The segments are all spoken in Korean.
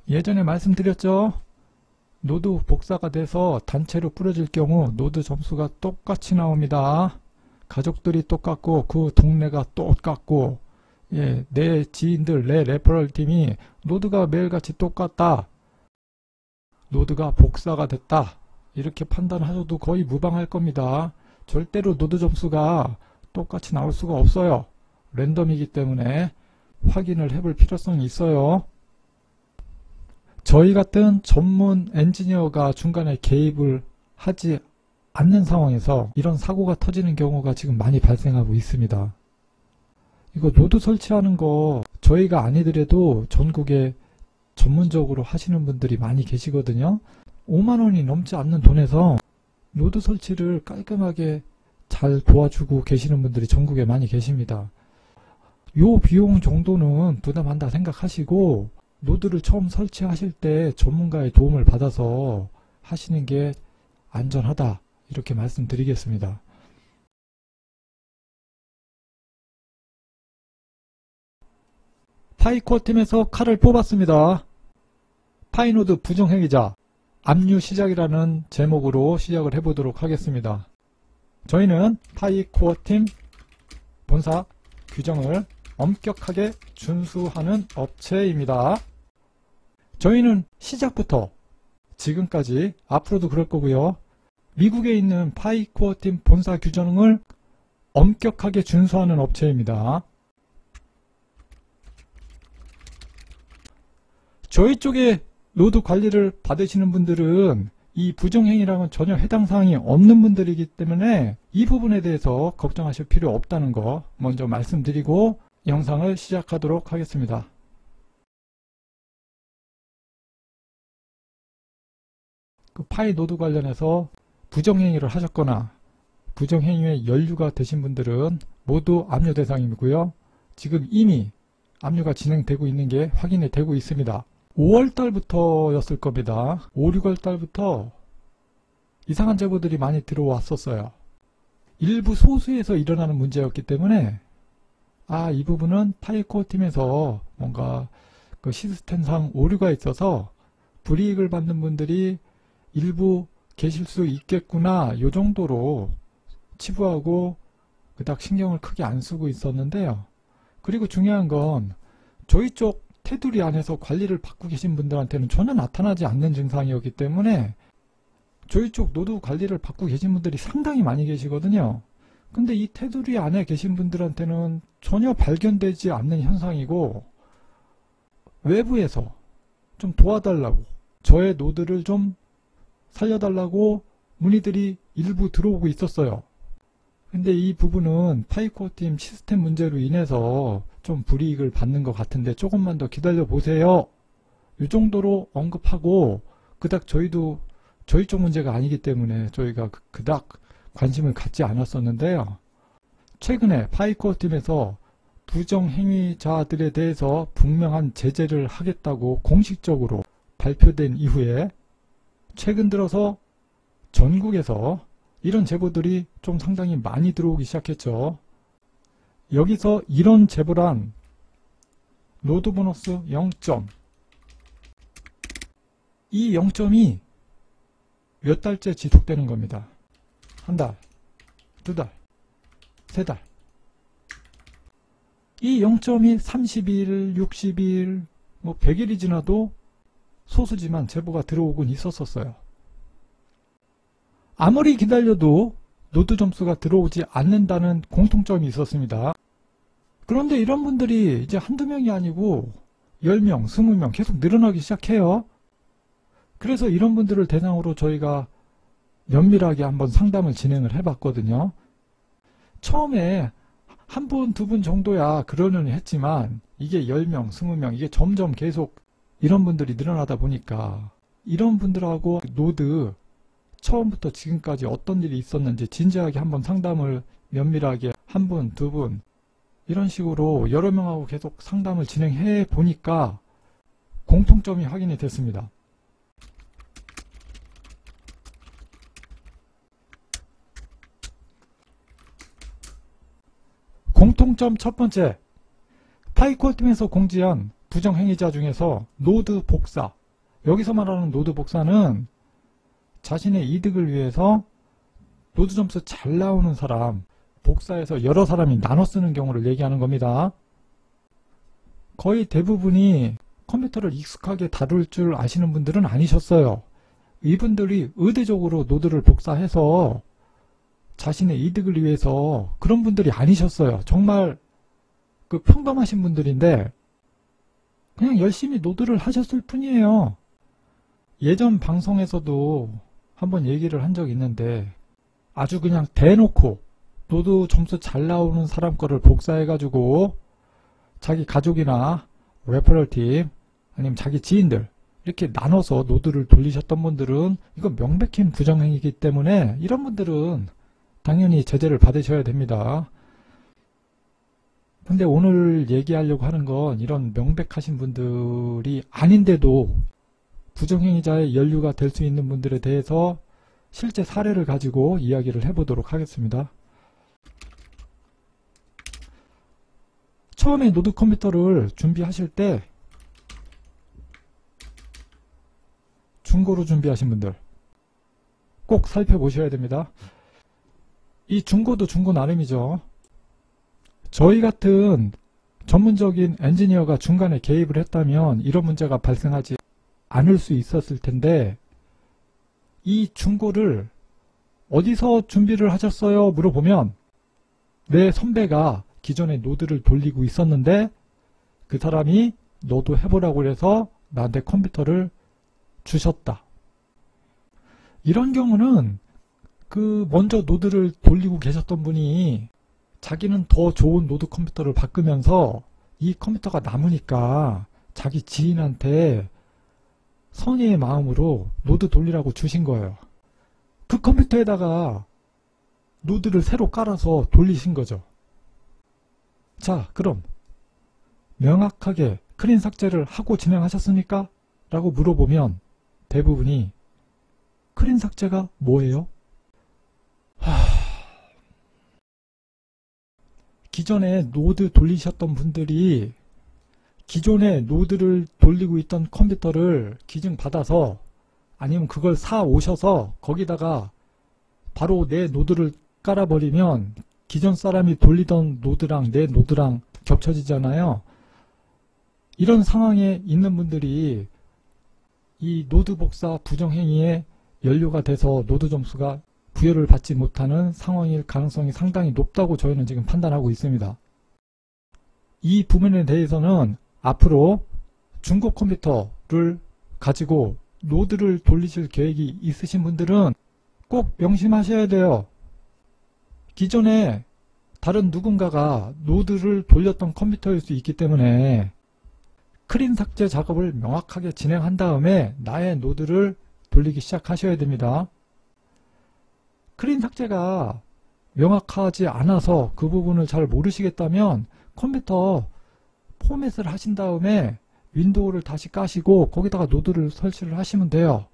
예전에 말씀드렸죠? 노드 복사가 돼서 단체로 뿌려질 경우 노드 점수가 똑같이 나옵니다. 가족들이 똑같고 그 동네가 똑같고 내 지인들, 내 레퍼럴 팀이 노드가 매일같이 똑같다. 노드가 복사가 됐다. 이렇게 판단하셔도 거의 무방할 겁니다. 절대로 노드 점수가 똑같이 나올 수가 없어요. 랜덤이기 때문에 확인을 해볼 필요성이 있어요. 저희 같은 전문 엔지니어가 중간에 개입을 하지 않는 상황에서 이런 사고가 터지는 경우가 지금 많이 발생하고 있습니다. 이거 노드 설치하는 거 저희가 아니더라도 전국에 전문적으로 하시는 분들이 많이 계시거든요. 5만원이 넘지 않는 돈에서 노드 설치를 깔끔하게 잘 도와주고 계시는 분들이 전국에 많이 계십니다. 요 비용 정도는 부담한다 생각하시고 노드를 처음 설치하실 때 전문가의 도움을 받아서 하시는 게 안전하다 이렇게 말씀드리겠습니다. 파이코어 팀에서 칼을 뽑았습니다. 파이노드 부정행위자 압류 시작이라는 제목으로 시작을 해보도록 하겠습니다. 저희는 파이코어 팀 본사 규정을 엄격하게 준수하는 업체입니다. 저희는 시작부터 지금까지 앞으로도 그럴 거고요. 미국에 있는 파이코어 팀 본사 규정을 엄격하게 준수하는 업체입니다. 저희 쪽에 노드 관리를 받으시는 분들은 이 부정행위랑은 전혀 해당 사항이 없는 분들이기 때문에 이 부분에 대해서 걱정하실 필요 없다는 거 먼저 말씀드리고 영상을 시작하도록 하겠습니다. 그 파이 노드 관련해서 부정행위를 하셨거나 부정행위에 연루가 되신 분들은 모두 압류 대상이고요. 지금 이미 압류가 진행되고 있는 게 확인이 되고 있습니다. 5월달부터 였을 겁니다. 5, 6월달부터 이상한 제보들이 많이 들어왔었어요. 일부 소수에서 일어나는 문제였기 때문에 이 부분은 파이코어 팀에서 뭔가 그 시스템상 오류가 있어서 불이익을 받는 분들이 일부 계실 수 있겠구나 요 정도로 치부하고 그닥 신경을 크게 안 쓰고 있었는데요. 그리고 중요한 건 저희 쪽 테두리 안에서 관리를 받고 계신 분들한테는 전혀 나타나지 않는 증상이었기 때문에 저희 쪽 노드 관리를 받고 계신 분들이 상당히 많이 계시거든요. 근데 이 테두리 안에 계신 분들한테는 전혀 발견되지 않는 현상이고 외부에서 좀 도와달라고 저의 노드를 좀 살려달라고 문의들이 일부 들어오고 있었어요. 근데 이 부분은 파이코어 팀 시스템 문제로 인해서 좀 불이익을 받는 것 같은데 조금만 더 기다려 보세요. 이 정도로 언급하고 그닥 저희도 저희 쪽 문제가 아니기 때문에 저희가 그닥 관심을 갖지 않았었는데요. 최근에 파이코어 팀에서 부정행위자들에 대해서 분명한 제재를 하겠다고 공식적으로 발표된 이후에 최근 들어서 전국에서 이런 제보들이 좀 상당히 많이 들어오기 시작했죠. 여기서 이런 제보란 노드 보너스 0점 이 0점이 몇 달째 지속되는 겁니다. 한 달, 두 달, 세 달. 이 0점이 30일, 60일, 100일이 지나도 소수지만 제보가 들어오곤 있었어요. 아무리 기다려도 노드 점수가 들어오지 않는다는 공통점이 있었습니다. 그런데 이런 분들이 이제 한두 명이 아니고 10명, 20명 계속 늘어나기 시작해요. 그래서 이런 분들을 대상으로 저희가 면밀하게 한번 상담을 진행을 해봤거든요. 처음에 한 분, 두 분 정도야 그러려니 했지만 이게 10명, 20명 이게 점점 계속 이런 분들이 늘어나다 보니까 이런 분들하고 노드 처음부터 지금까지 어떤 일이 있었는지 진지하게 한번 상담을 면밀하게 한 분, 두 분 이런 식으로 여러 명하고 계속 상담을 진행해 보니까 공통점이 확인이 됐습니다. 공통점 첫 번째, 파이코어 팀에서 공지한 부정행위자 중에서 노드 복사, 여기서 말하는 노드 복사는 자신의 이득을 위해서 노드 점수 잘 나오는 사람, 복사해서 여러 사람이 나눠 쓰는 경우를 얘기하는 겁니다. 거의 대부분이 컴퓨터를 익숙하게 다룰 줄 아시는 분들은 아니셨어요. 이분들이 의도적으로 노드를 복사해서 자신의 이득을 위해서 그런 분들이 아니셨어요. 정말 그 평범하신 분들인데 그냥 열심히 노드를 하셨을 뿐이에요. 예전 방송에서도 한번 얘기를 한 적이 있는데 아주 그냥 대놓고 노드 점수 잘 나오는 사람 거를 복사해가지고 자기 가족이나 레퍼럴팀 아니면 자기 지인들 이렇게 나눠서 노드를 돌리셨던 분들은 이건 명백한 부정행위이기 때문에 이런 분들은 당연히 제재를 받으셔야 됩니다. 근데 오늘 얘기하려고 하는 건 이런 명백하신 분들이 아닌데도 부정행위자의 연루가 될 수 있는 분들에 대해서 실제 사례를 가지고 이야기를 해보도록 하겠습니다. 처음에 노드 컴퓨터를 준비하실 때 중고로 준비하신 분들 꼭 살펴보셔야 됩니다. 이 중고도 중고 나름이죠. 저희 같은 전문적인 엔지니어가 중간에 개입을 했다면 이런 문제가 발생하지 않을 수 있었을 텐데 이 중고를 어디서 준비를 하셨어요? 물어보면 내 선배가 기존에 노드를 돌리고 있었는데 그 사람이 너도 해보라고 해서 나한테 컴퓨터를 주셨다. 이런 경우는 그 먼저 노드를 돌리고 계셨던 분이 자기는 더 좋은 노드 컴퓨터를 바꾸면서 이 컴퓨터가 남으니까 자기 지인한테 선의의 마음으로 노드 돌리라고 주신 거예요. 그 컴퓨터에다가 노드를 새로 깔아서 돌리신 거죠. 자, 그럼 명확하게 크린 삭제를 하고 진행하셨습니까? 라고 물어보면 대부분이 크린 삭제가 뭐예요? 기존에 노드 돌리셨던 분들이 기존에 노드를 돌리고 있던 컴퓨터를 기증받아서 아니면 그걸 사 오셔서 거기다가 바로 내 노드를 깔아버리면 기존 사람이 돌리던 노드랑 내 노드랑 겹쳐지잖아요. 이런 상황에 있는 분들이 이 노드 복사 부정행위에 연루가 돼서 노드 점수가 부여를 받지 못하는 상황일 가능성이 상당히 높다고 저희는 지금 판단하고 있습니다. 이 부분에 대해서는 앞으로 중고 컴퓨터를 가지고 노드를 돌리실 계획이 있으신 분들은 꼭 명심하셔야 돼요. 기존에 다른 누군가가 노드를 돌렸던 컴퓨터일 수 있기 때문에 크린 삭제 작업을 명확하게 진행한 다음에 나의 노드를 돌리기 시작하셔야 됩니다. 크린 삭제가 명확하지 않아서 그 부분을 잘 모르시겠다면 컴퓨터 포맷을 하신 다음에 윈도우를 다시 까시고 거기다가 노드를 설치를 하시면 돼요.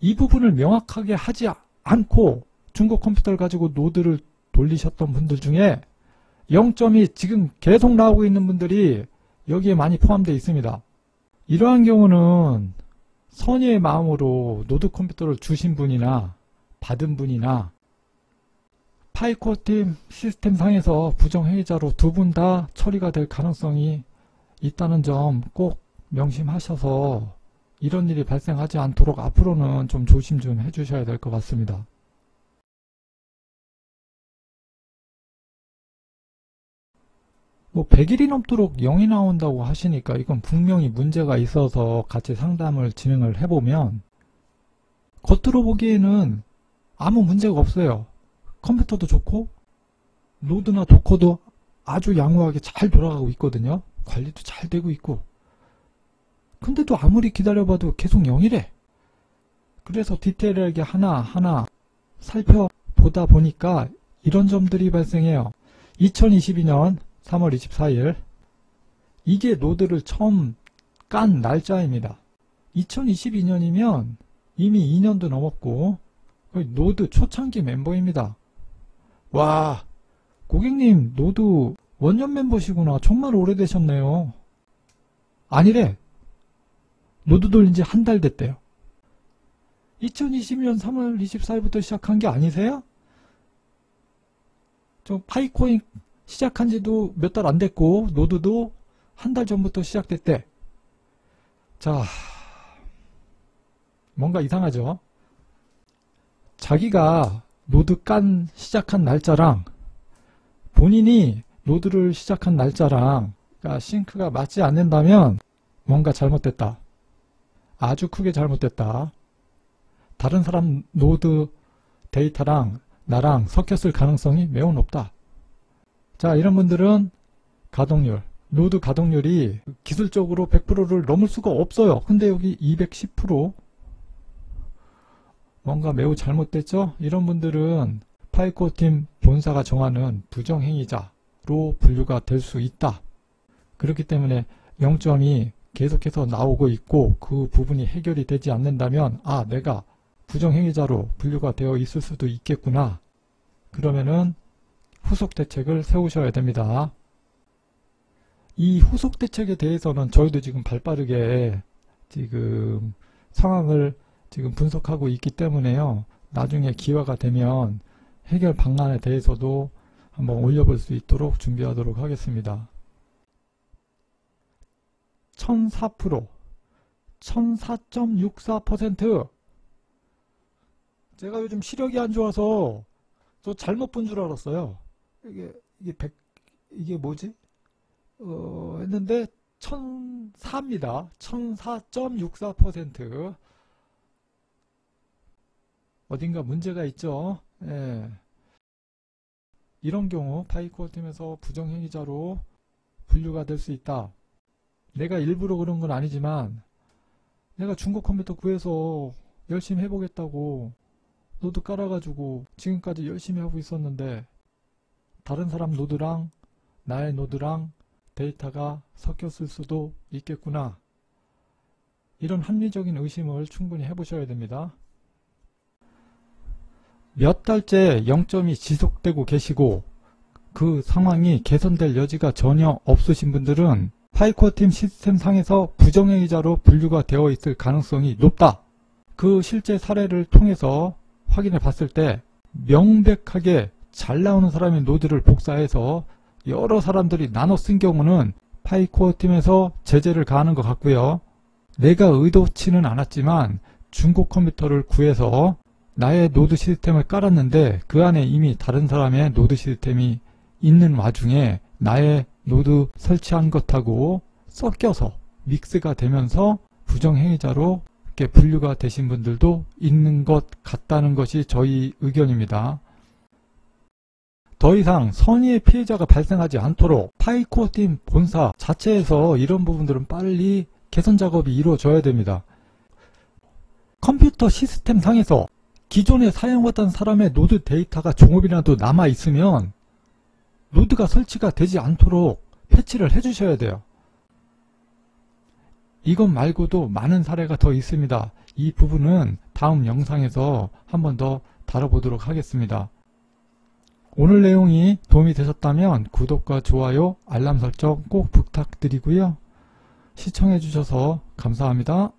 이 부분을 명확하게 하지 않고 중고 컴퓨터를 가지고 노드를 돌리셨던 분들 중에 0점이 지금 계속 나오고 있는 분들이 여기에 많이 포함되어 있습니다. 이러한 경우는 선의의 마음으로 노드 컴퓨터를 주신 분이나 받은 분이나 파이코어 팀 시스템 상에서 부정행위자로 두 분 다 처리가 될 가능성이 있다는 점 꼭 명심하셔서 이런 일이 발생하지 않도록 앞으로는 좀 조심 좀 해주셔야 될 것 같습니다. 뭐 100일이 넘도록 0이 나온다고 하시니까 이건 분명히 문제가 있어서 같이 상담을 진행을 해보면 겉으로 보기에는 아무 문제가 없어요. 컴퓨터도 좋고 노드나 도커도 아주 양호하게 잘 돌아가고 있거든요. 관리도 잘 되고 있고. 근데도 아무리 기다려봐도 계속 0이래. 그래서 디테일하게 하나하나 살펴보다 보니까 이런 점들이 발생해요. 2022년 3월 24일 이게 노드를 처음 깐 날짜입니다. 2022년이면 이미 2년도 넘었고 노드 초창기 멤버입니다. 와, 고객님 노드 원년 멤버시구나. 정말 오래되셨네요. 아니래. 노드 돌린 지 한 달 됐대요. 2020년 3월 24일부터 시작한 게 아니세요? 저 파이코인 시작한 지도 몇 달 안 됐고 노드도 한 달 전부터 시작됐대. 자, 뭔가 이상하죠? 자기가 노드 시작한 날짜랑 본인이 노드를 시작한 날짜랑 싱크가 맞지 않는다면 뭔가 잘못됐다. 아주 크게 잘못됐다. 다른 사람 노드 데이터랑 나랑 섞였을 가능성이 매우 높다. 자, 이런 분들은 가동률, 노드 가동률이 기술적으로 100%를 넘을 수가 없어요. 근데 여기 210%? 뭔가 매우 잘못됐죠? 이런 분들은 파이코팀 본사가 정하는 부정행위자로 분류가 될 수 있다. 그렇기 때문에 0점이 계속해서 나오고 있고 그 부분이 해결이 되지 않는다면 내가 부정행위자로 분류가 되어 있을 수도 있겠구나. 그러면은 후속 대책을 세우셔야 됩니다. 이 후속 대책에 대해서는 저희도 지금 발빠르게 지금 상황을 지금 분석하고 있기 때문에요. 나중에 기회가 되면 해결 방안에 대해서도 한번 올려볼 수 있도록 준비하도록 하겠습니다. 1004%, 1004.64%. 제가 요즘 시력이 안 좋아서 저 잘못 본 줄 알았어요. 이게 뭐지? 했는데 1004입니다. 1004.64%. 어딘가 문제가 있죠. 예. 이런 경우 파이코팀에서 부정행위자로 분류가 될 수 있다. 내가 일부러 그런 건 아니지만 내가 중고 컴퓨터 구해서 열심히 해보겠다고 노드 깔아가지고 지금까지 열심히 하고 있었는데 다른 사람 노드랑 나의 노드랑 데이터가 섞였을 수도 있겠구나. 이런 합리적인 의심을 충분히 해보셔야 됩니다. 몇 달째 0점이 지속되고 계시고 그 상황이 개선될 여지가 전혀 없으신 분들은 파이코팀 시스템 상에서 부정행위자로 분류가 되어 있을 가능성이 높다. 그 실제 사례를 통해서 확인해 봤을 때 명백하게 잘 나오는 사람의 노드를 복사해서 여러 사람들이 나눠 쓴 경우는 파이코팀에서 제재를 가하는 것 같고요. 내가 의도치는 않았지만 중고 컴퓨터를 구해서 나의 노드 시스템을 깔았는데 그 안에 이미 다른 사람의 노드 시스템이 있는 와중에 나의 노드 설치한 것하고 섞여서 믹스가 되면서 부정행위자로 이렇게 분류가 되신 분들도 있는 것 같다는 것이 저희 의견입니다. 더 이상 선의의 피해자가 발생하지 않도록 파이코팀 본사 자체에서 이런 부분들은 빨리 개선 작업이 이루어져야 됩니다. 컴퓨터 시스템 상에서 기존에 사용하던 사람의 노드 데이터가 조금이라도 남아 있으면 노드가 설치가 되지 않도록 패치를 해주셔야 돼요. 이것 말고도 많은 사례가 더 있습니다. 이 부분은 다음 영상에서 한 번 더 다뤄보도록 하겠습니다. 오늘 내용이 도움이 되셨다면 구독과 좋아요, 알람 설정 꼭 부탁드리고요. 시청해 주셔서 감사합니다.